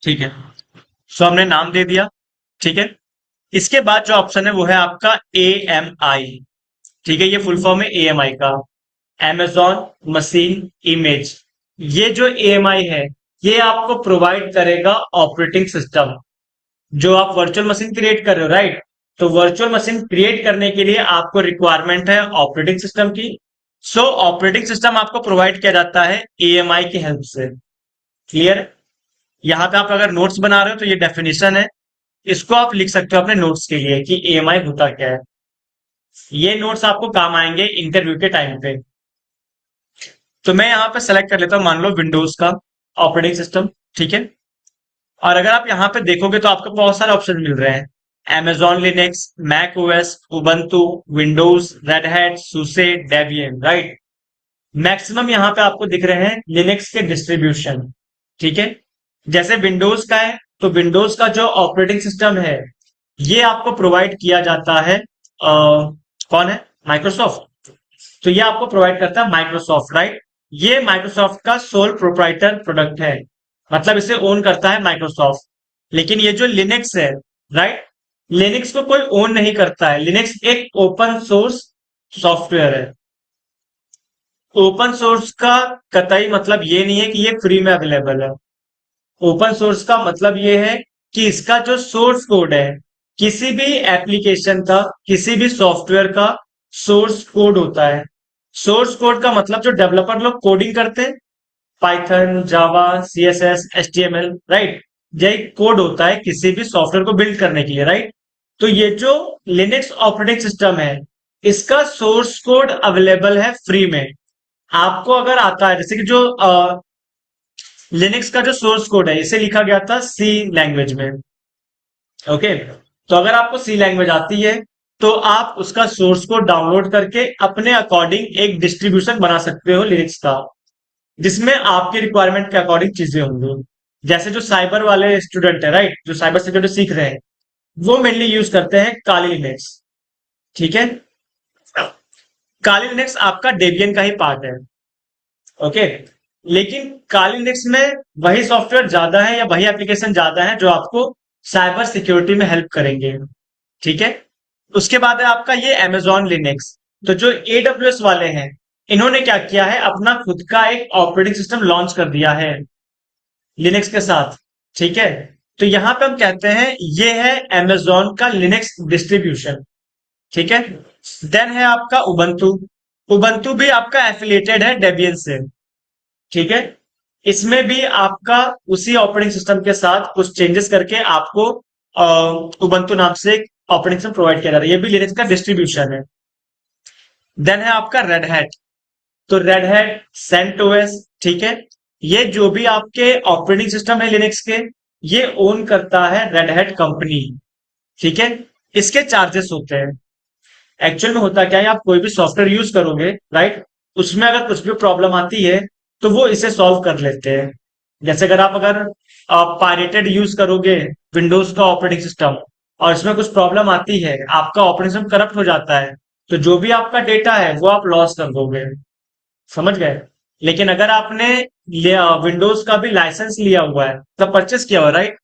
ठीक है। सो हमने नाम दे दिया। ठीक है। इसके बाद जो ऑप्शन है वो है आपका AMI। ठीक है, ये फुल फॉर्म है AMI का, Amazon मशीन इमेज। ये जो AMI है, ये आपको प्रोवाइड करेगा ऑपरेटिंग सिस्टम। जो आप वर्चुअल मशीन क्रिएट कर रहे हो, राइट? तो वर्चुअल मशीन क्रिएट करने के लिए आपको रिक्वायरमेंट है ऑपरेटिंग सिस्टम की। सो ऑपरेटिंग सिस्टम आपको प्रोवाइड किया जाता है AMI की हेल्प से। क्लियर? यहाँ पे आप अगर नोट्स बना रहे हो तो ये डेफिनेशन है, इसको आप लिख सकते हो अपने नोट्स के लिए कि AMI होता क्या है। ये नोट्स आपको काम आएंगे इंटरव्यू के टाइम पे। तो मैं यहाँ पे सेलेक्ट कर लेता हूँ, मान लो विंडोज का ऑपरेटिंग सिस्टम। ठीक है। और अगर आप यहाँ पे देखोगे तो आपको बहुत सारे ऑप्शन मिल रहे हैं। Amazon Linux, Mac OS, Ubuntu, Windows, Red Hat, SUSE, Debian, right? Maximum यहाँ पे आपको दिख रहे हैं लिनक्स के डिस्ट्रीब्यूशन। ठीक है। जैसे विंडोज का है, तो विंडोज का जो ऑपरेटिंग सिस्टम है, ये आपको प्रोवाइड किया जाता है कौन है? माइक्रोसॉफ्ट। तो ये आपको प्रोवाइड करता है माइक्रोसॉफ्ट, राइट? ये माइक्रोसॉफ्ट का सोल प्रोप्राइटर प्रोडक्ट है, मतलब इसे ओन करता है माइक्रोसॉफ्ट। लेकिन ये जो लिनक्स है, राइट, लिनक्स को कोई ओन नहीं करता है। लिनक्स एक ओपन सोर्स सॉफ्टवेयर है। ओपन सोर्स का कतई मतलब ये नहीं है कि ये फ्री में अवेलेबल है। ओपन सोर्स का मतलब ये है कि इसका जो सोर्स कोड है, किसी भी एप्लीकेशन का, किसी भी सॉफ्टवेयर का सोर्स कोड होता है। सोर्स कोड का मतलब जो डेवलपर लोग कोडिंग करते हैं, पाइथन, जावा, CSS, HTML, राइट? यही कोड होता है किसी भी सॉफ्टवेयर को बिल्ड करने के लिए, राइट? तो ये जो लिनक्स ऑपरेटिंग सिस्टम है, इसका सोर्स कोड अवेलेबल है फ्री में। आपको अगर आता है, जैसे कि जो लिनक्स का जो सोर्स कोड है, इसे लिखा गया था सी लैंग्वेज में। ओके। तो अगर आपको सी लैंग्वेज आती है, तो आप उसका सोर्स कोड डाउनलोड करके अपने अकॉर्डिंग एक डिस्ट्रीब्यूशन बना सकते हो लिनक्स का, जिसमें आपके रिक्वायरमेंट के अकॉर्डिंग चीजें होंगी। जैसे जो साइबर वाले स्टूडेंट है, राइट, जो साइबर सिक्योरिटी सीख रहे हैं, वो मेनली यूज करते हैं काली लिनक्स। ठीक है। काली लिनक्स आपका डेबियन का ही पार्ट है। ओके। लेकिन काली लिनक्स में वही सॉफ्टवेयर ज्यादा है या वही एप्लीकेशन ज्यादा है जो आपको साइबर सिक्योरिटी में हेल्प करेंगे। ठीक है। उसके बाद है आपका ये Amazon लिनक्स। तो जो AWS वाले हैं, इन्होंने क्या किया है, अपना खुद का एक ऑपरेटिंग सिस्टम लॉन्च कर दिया है लिनक्स के साथ। ठीक है। तो यहां पे हम कहते हैं ये है Amazon का लिनक्स डिस्ट्रीब्यूशन। ठीक है। देन है आपका उबंटू। उबंटू भी आपका एफिलिएटेड है डेबियन से। ठीक है। इसमें भी आपका उसी ऑपरेटिंग सिस्टम के साथ कुछ चेंजेस करके आपको उबंटू नाम से एक ऑपरेटिंग सिस्टम प्रोवाइड किया जा रहा है। ये भी लिनक्स का डिस्ट्रीब्यूशन है। देन है आपका रेड हैट। तो रेड हैट, सेंटोस, ठीक है, ये जो भी आपके ऑपरेटिंग सिस्टम है लिनक्स के, ये ओन करता है रेड हैट कंपनी। ठीक है। इसके चार्जेस होते हैं। एक्चुअल में होता क्या है, आप कोई भी सॉफ्टवेयर यूज करोगे, राइट, उसमें अगर कुछ भी प्रॉब्लम आती है तो वो इसे सॉल्व कर लेते हैं। जैसे अगर आप पायरेटेड यूज करोगे विंडोज का ऑपरेटिंग सिस्टम, और इसमें कुछ प्रॉब्लम आती है, आपका ऑपरेटिंग सिस्टम करप्ट हो जाता है, तो जो भी आपका डेटा है वो आप लॉस कर दोगे। समझ गए? लेकिन अगर आपने विंडोज का भी लाइसेंस लिया हुआ है, मतलब परचेस किया हुआ, राइट,